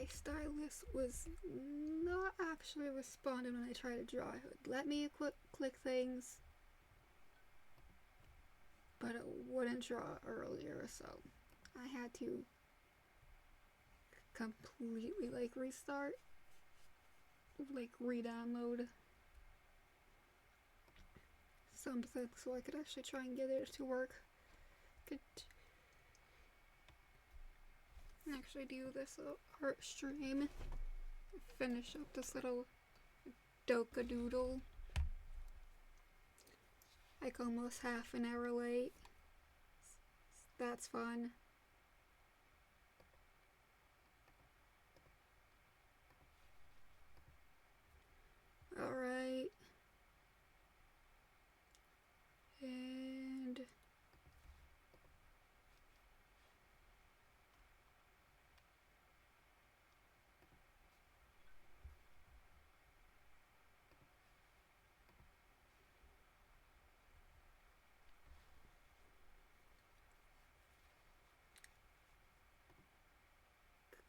stylus was not actually responding when I tried to draw. It would let me click things, but it wouldn't draw earlier, so I had to completely like restart, like re-download something so I could actually try and get it to work. Could actually do this art stream, finish up this little doka-doodle, like almost half an hour late. That's fun. Alright. And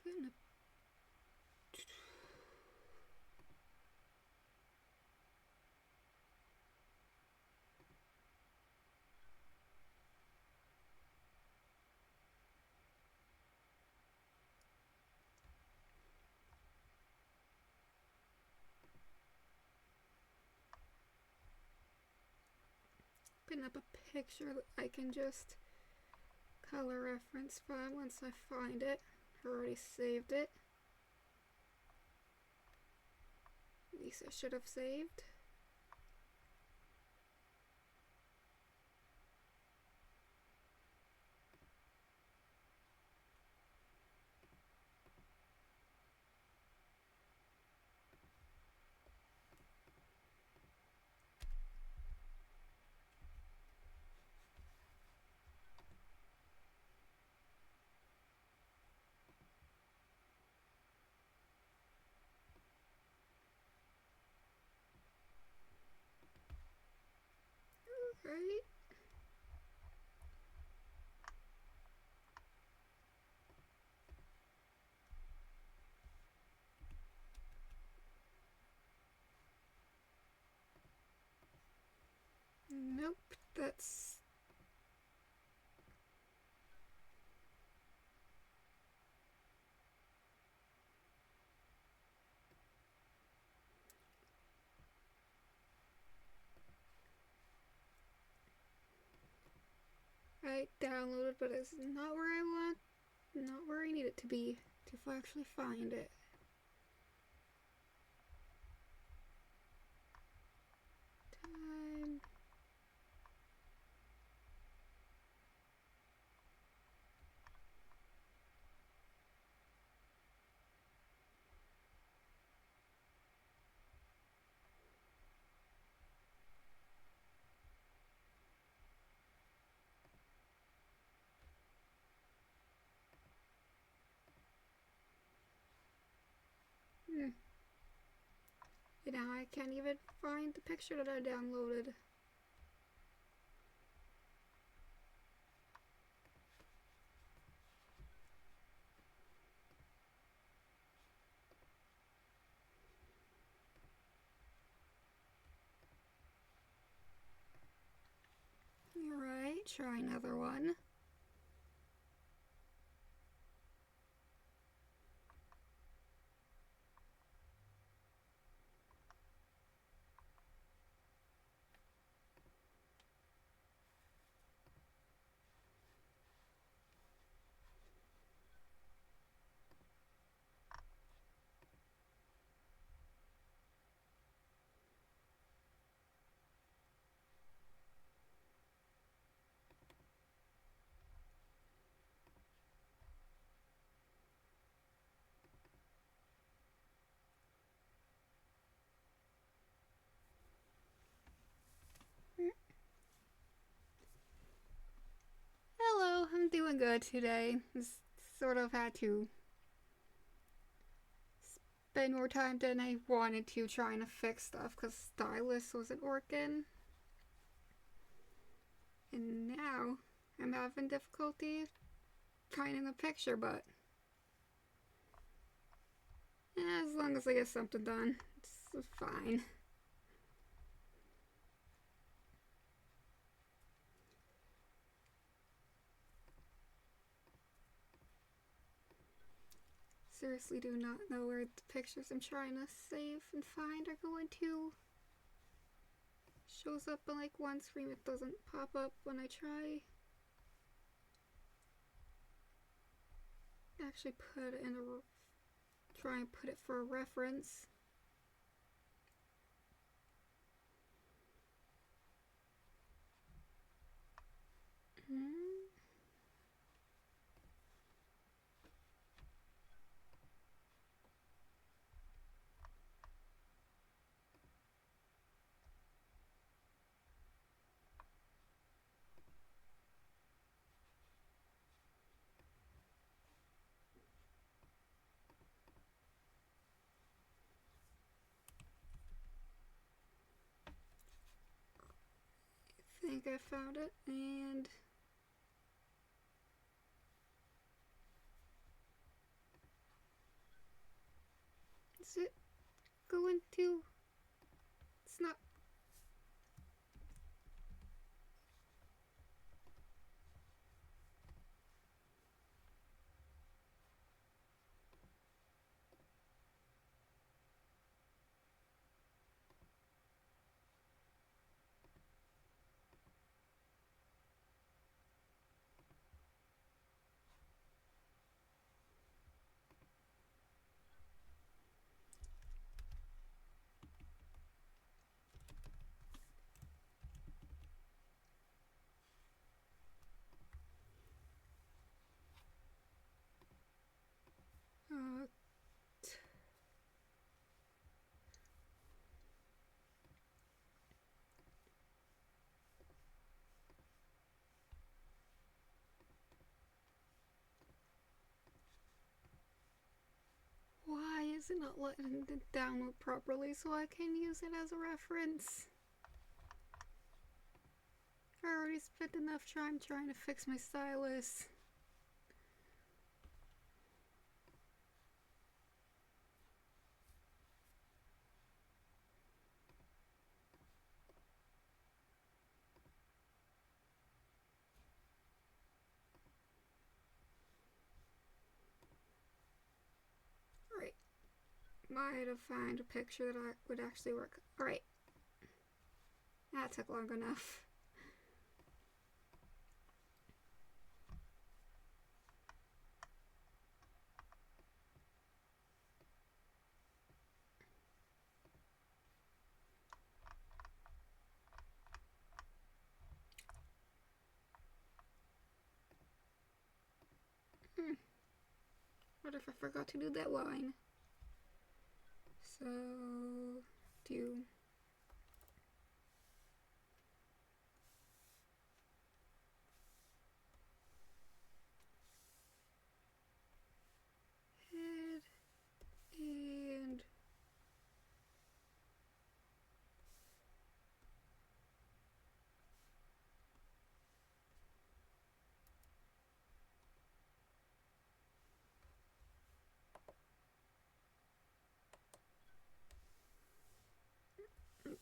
gonna pin up a picture that I can just color reference from once I find it. I already saved it. At least I should have saved. Right? Nope, that's right, downloaded, but it's not where I want, not where I need it to be to actually find it. Time. And now I can't even find the picture that I downloaded. Alright, try another one. Hello, I'm doing good today. Just sort of had to spend more time than I wanted to trying to fix stuff because stylus wasn't working. And now I'm having difficulty finding a picture, but As long as I get something done, it's fine. Seriously do not know where the pictures I'm trying to save and find are going to. Shows up on like one screen, it doesn't pop up when I try. Actually put it in a, try and put it for a reference. I think I found it, and is it going to? It's not. Uh, Why is it not letting it download properly so I can use it as a reference? I already spent enough time trying to fix my stylus. Alright. Might have found a picture that would actually work. Alright. That took long enough. What if I forgot to do that line? So, do head and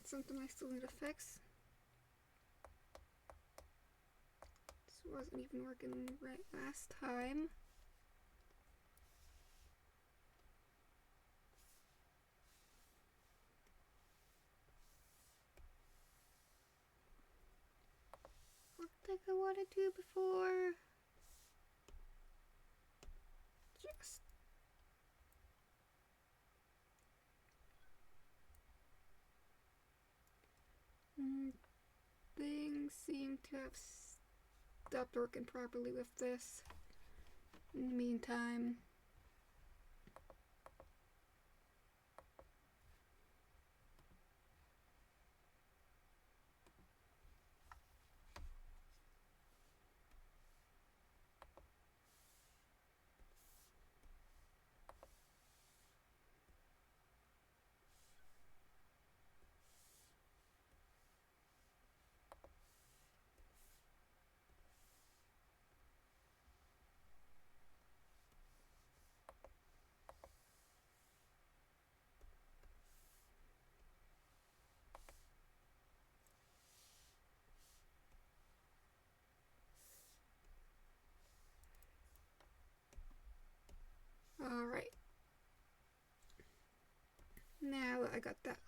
something I still need to fix. This wasn't even working right last time. What did I want to do before? Just things seem to have stopped working properly with this. In the meantime, that I got that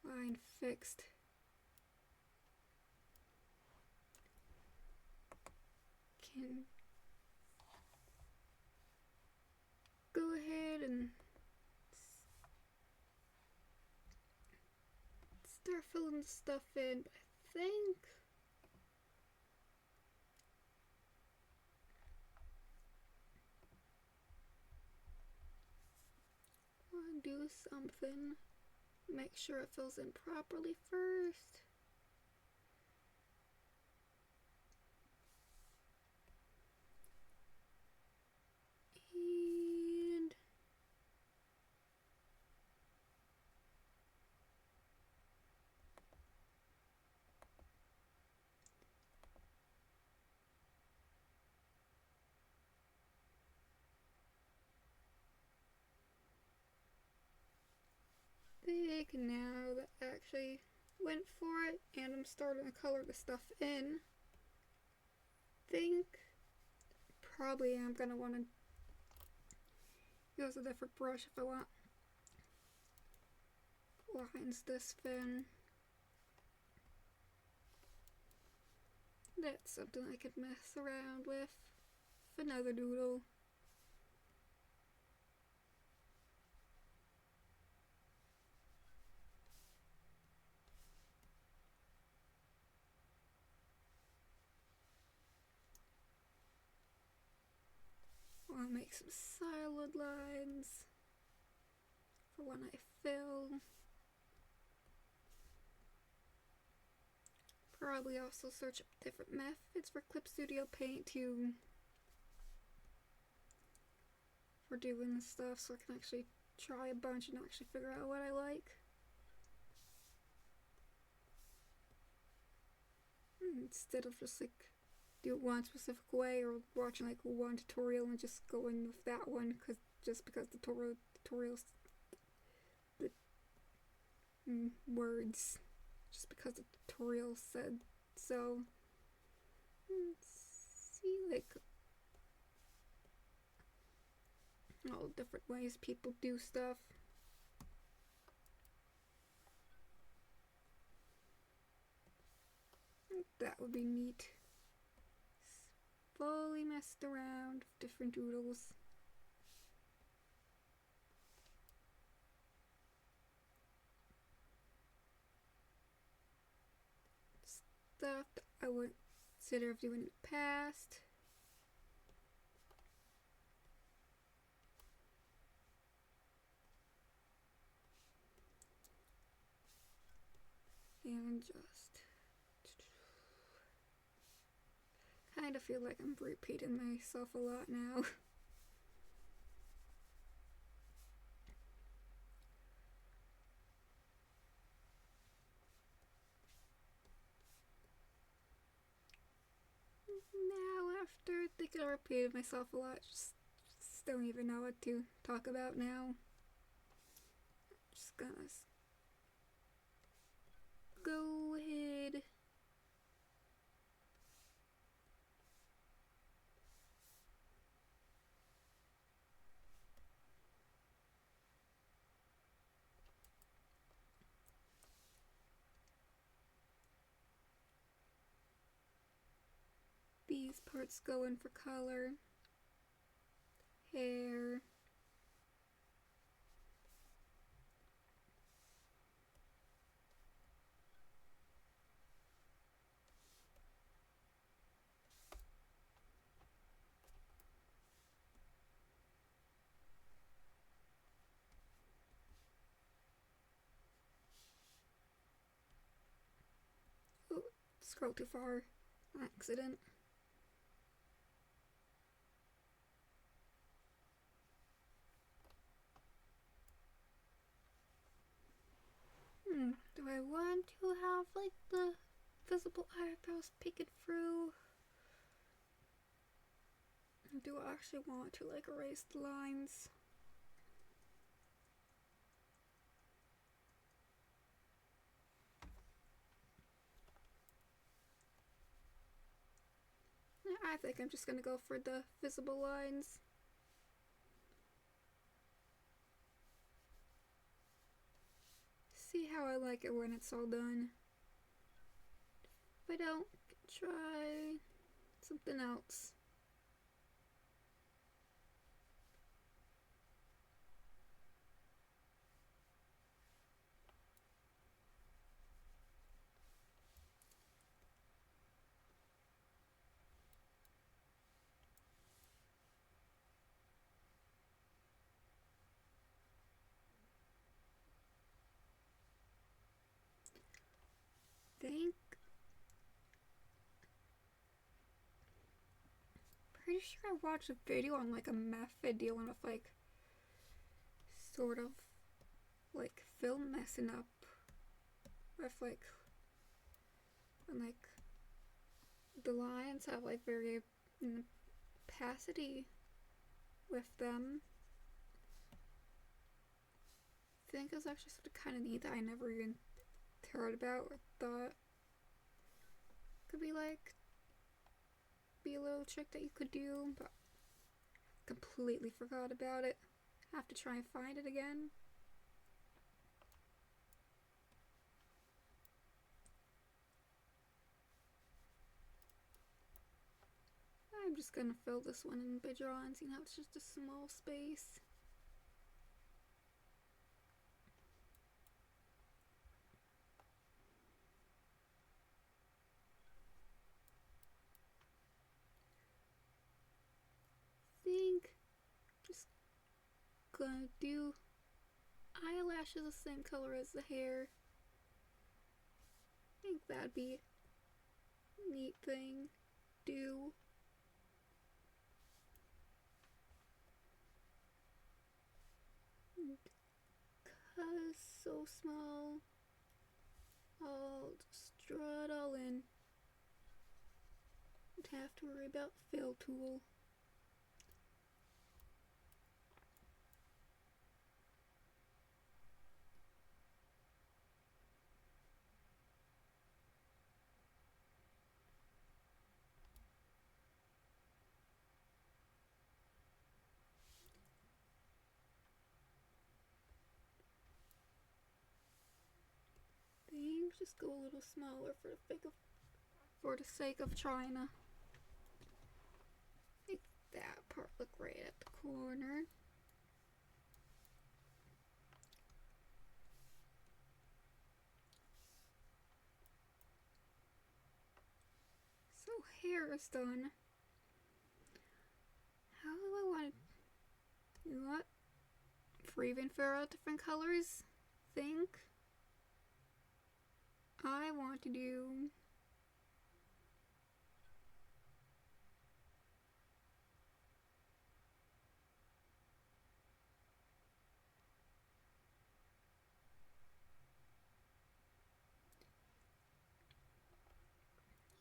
line fixed. Can go ahead and start filling the stuff in, but I think I want to do something. Make sure it fills in properly first. And think now that I actually went for it and I'm starting to color the stuff in, think probably I'm gonna want to use a different brush if I want lines this thin. That's something I could mess around with another doodle. I'll make some solid lines for when I fill. Probably also search up different methods for Clip Studio Paint for doing this stuff, so I can actually try a bunch and actually figure out what I like. Instead of just like do it one specific way or watching like one tutorial and just going with that one just because the tutorials words just because the tutorial said so. Let's see like all different ways people do stuff. That would be neat. Fully messed around with different doodles. Stuff that I would consider doing in the past. And just kind of feel like I'm repeating myself a lot now. Now, after thinking I repeated myself a lot, just don't even know what to talk about now. I'm just gonna go ahead. These parts go in for color, hair, oh, scroll too far, accident. Do I want to have like the visible eyebrows peeking through? Do I actually want to like erase the lines? I think I'm just gonna go for the visible lines. how I like it when it's all done. If I don't, try something else. Pretty sure I watched a video on like a method dealing with like sort of like film messing up with like when like the lines have like very opacity with them. I think it's actually sort of kind of neat that I never even heard about or thought could be a little trick that you could do, but completely forgot about it. Have to try and find it again. I'm just gonna fill this one in by drawing, seeing how it's just a small space. Think just gonna do eyelashes the same color as the hair. I think that'd be a neat thing to do. Because so small, I'll just draw it all in. Don't have to worry about fill tool. Just go a little smaller for the sake of trying to make that part look right at the corner. So hair is done. How do I want to, you know what? For even figure out different colors, think I want to do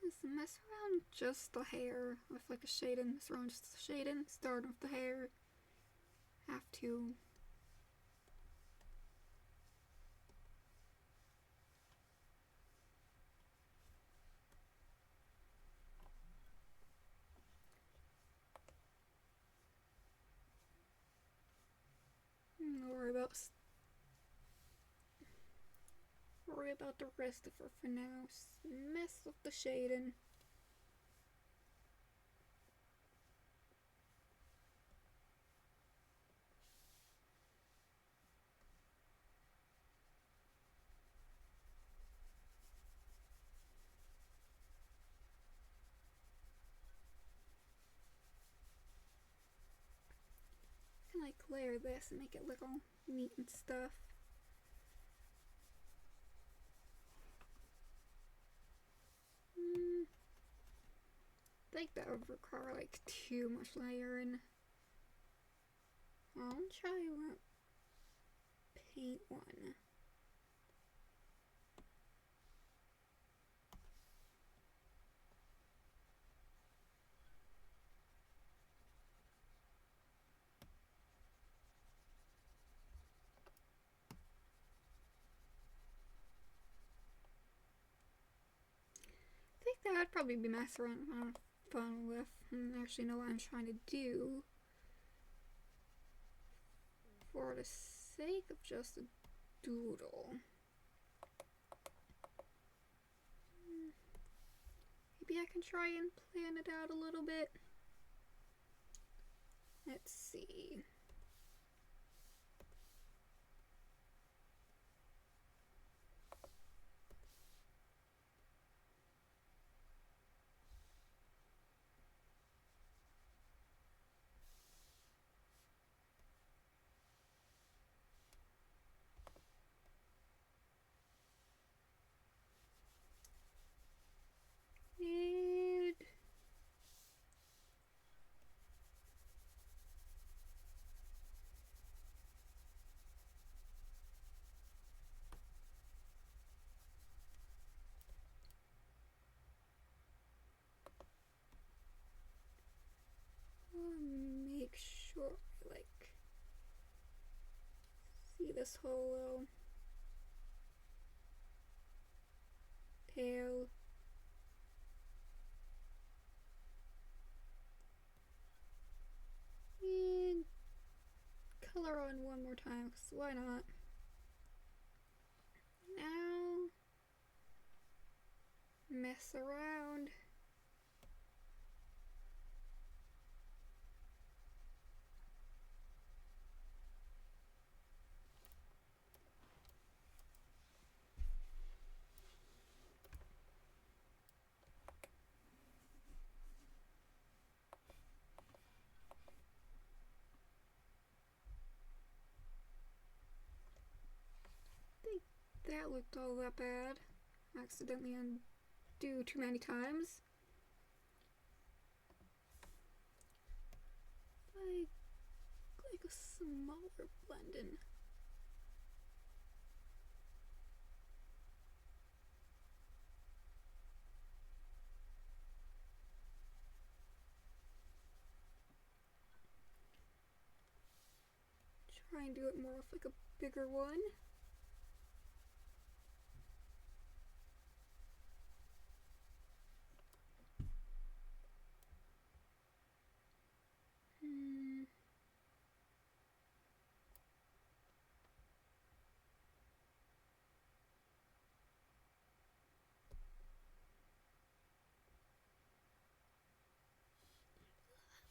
just mess around just the hair with like a shading, mess around just the shading, start with the hair. Have to worry about the rest of her for now. Mess with the shading. I can like layer this and make it look all neat and stuff. I think that would require like too much layering. I'll try one. Paint one. I think that would probably be mess around fun with and actually know what I'm trying to do for the sake of just a doodle. maybe I can try and plan it out a little bit. Let's see. And I'll make sure I like see this whole little tail. And color on one more time, because why not? Now, mess around. That looked all that bad. Accidentally undo too many times. Like a smaller blending. Try and do it more of like a bigger one.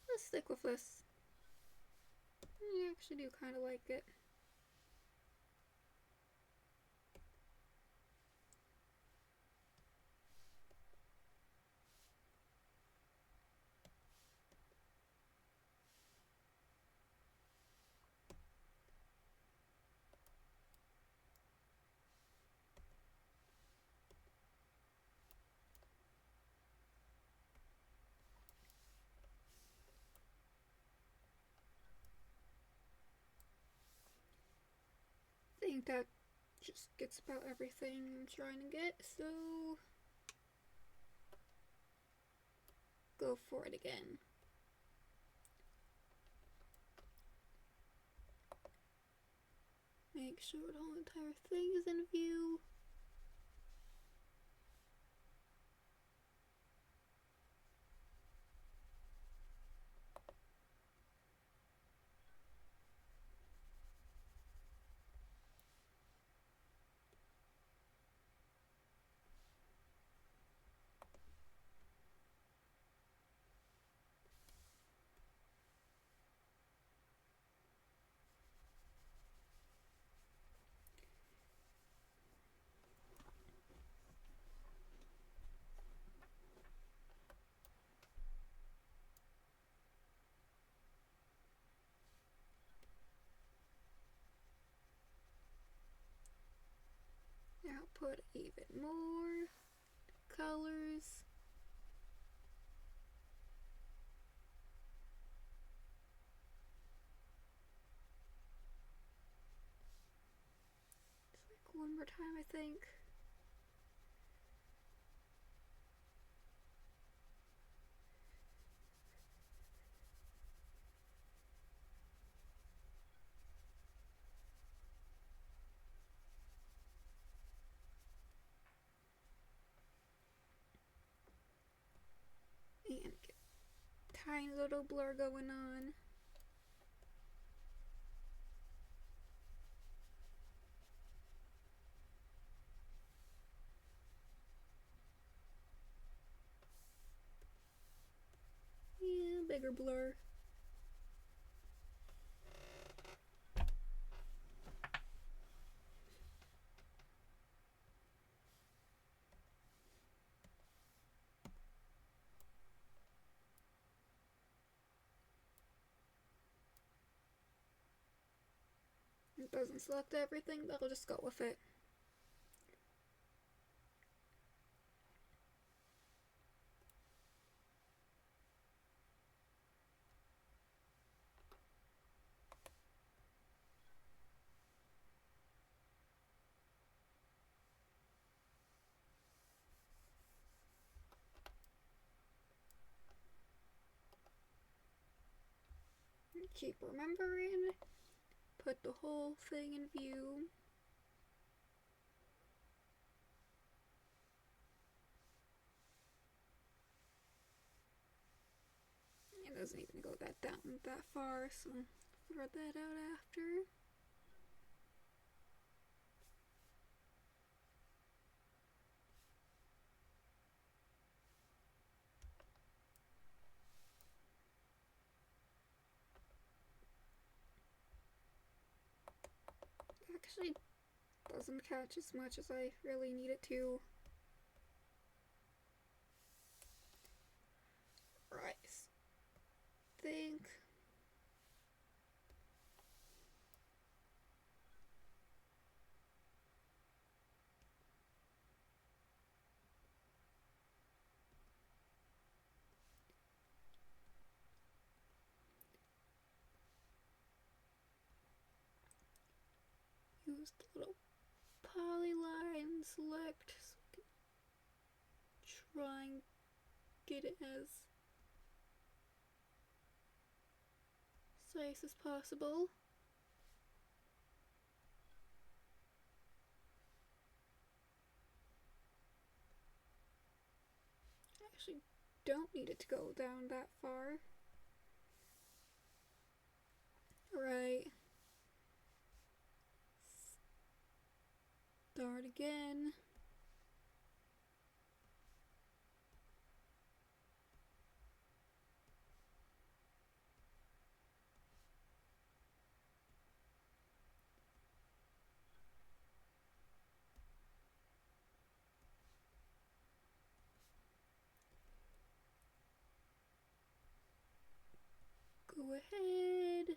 Let's stick with this. I actually do kind of like it. I think that just gets about everything I'm trying to get, so go for it again. Make sure the whole entire thing is in view. Now put even more colors. Just like one more time, I think. And get a tiny little blur going on. bigger blur. It doesn't select everything, but I'll just go with it. Keep remembering, put the whole thing in view. It doesn't even go that down that far, so figure that out after. Actually doesn't catch as much as I really need it to. Right. Think. Use the little polyline select so I can try and get it as precise as possible. I actually don't need it to go down that far. Right. Start again. Go ahead.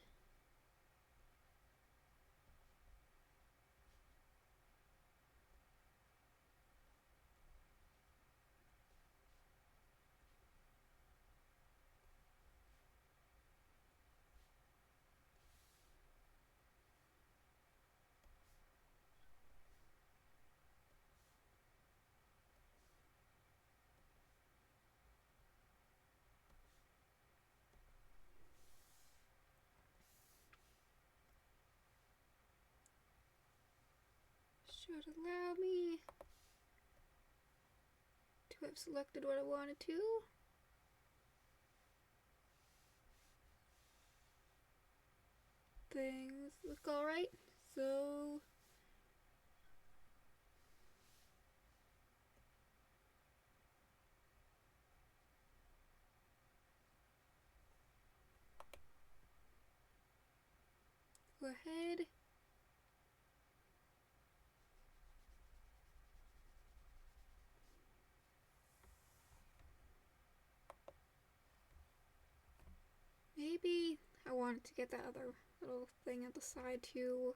Should allow me to have selected what I wanted to. Things look alright, so go ahead. Maybe I wanted to get that other little thing at the side too.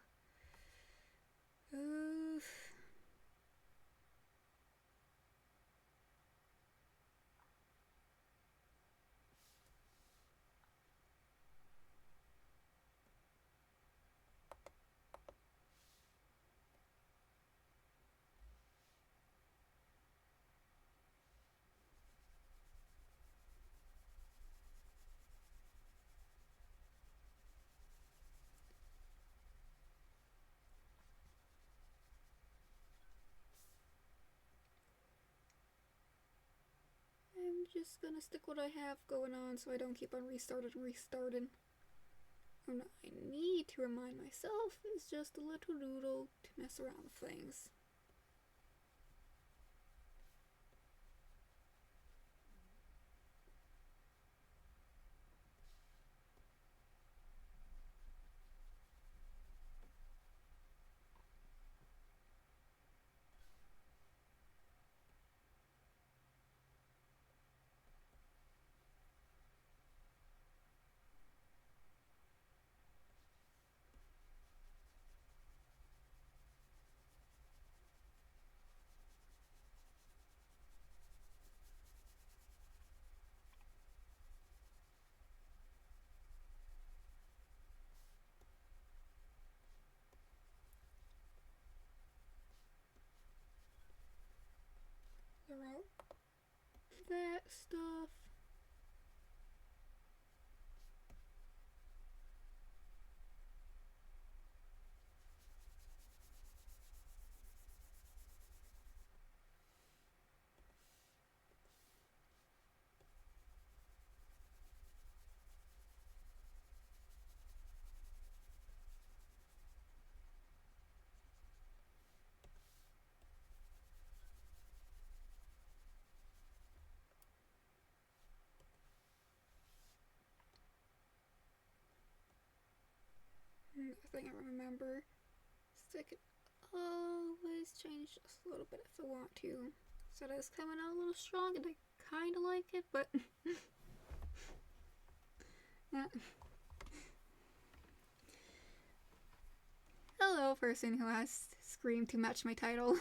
I'm just gonna stick what I have going on so I don't keep on restarting. What I need to remind myself is just a little doodle to mess around with things. that stuff. I think I remember. So I could always change just a little bit if I want to. So that's coming out a little strong and I kind of like it, but yeah. Hello, person who has screamed to match my title.